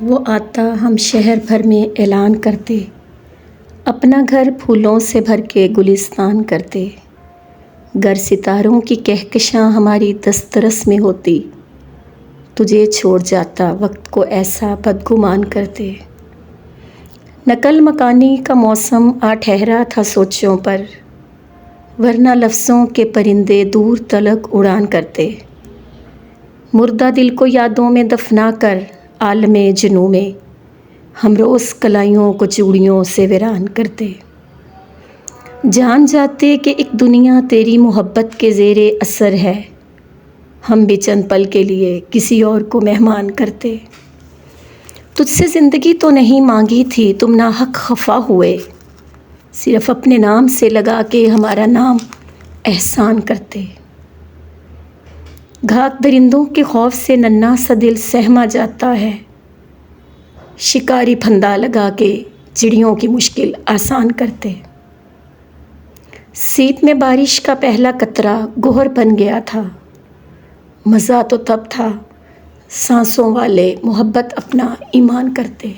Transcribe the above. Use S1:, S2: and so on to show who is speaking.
S1: وہ آتا ہم شہر بھر میں اعلان کرتے، اپنا گھر پھولوں سے بھر کے گلستان کرتے۔ گر ستاروں کی کہکشاں ہماری دسترس میں ہوتی، تجھے چھوڑ جاتا وقت کو ایسا بدگمان کرتے۔ نقل مکانی کا موسم آ ٹھہرا تھا سوچوں پر، ورنہ لفظوں کے پرندے دور تلک اڑان کرتے۔ مردہ دل کو یادوں میں دفنا کر عالم جنوں میں، ہم روز کلائیوں کو چوڑیوں سے ویران کرتے۔ جان جاتے کہ ایک دنیا تیری محبت کے زیر اثر ہے، ہم بھی چند پل کے لیے کسی اور کو مہمان کرتے۔ تجھ سے زندگی تو نہیں مانگی تھی تم ناحق خفا ہوئے، صرف اپنے نام سے لگا کے ہمارا نام احسان کرتے۔ گھات درندوں کے خوف سے ننھا سا دل سہما جاتا ہے، شکاری پھندا لگا کے چڑیوں کی مشکل آسان کرتے۔ سیت میں بارش کا پہلا قطرہ گوہر بن گیا تھا، مزہ تو تب تھا سانسوں والے محبت اپنا ایمان کرتے۔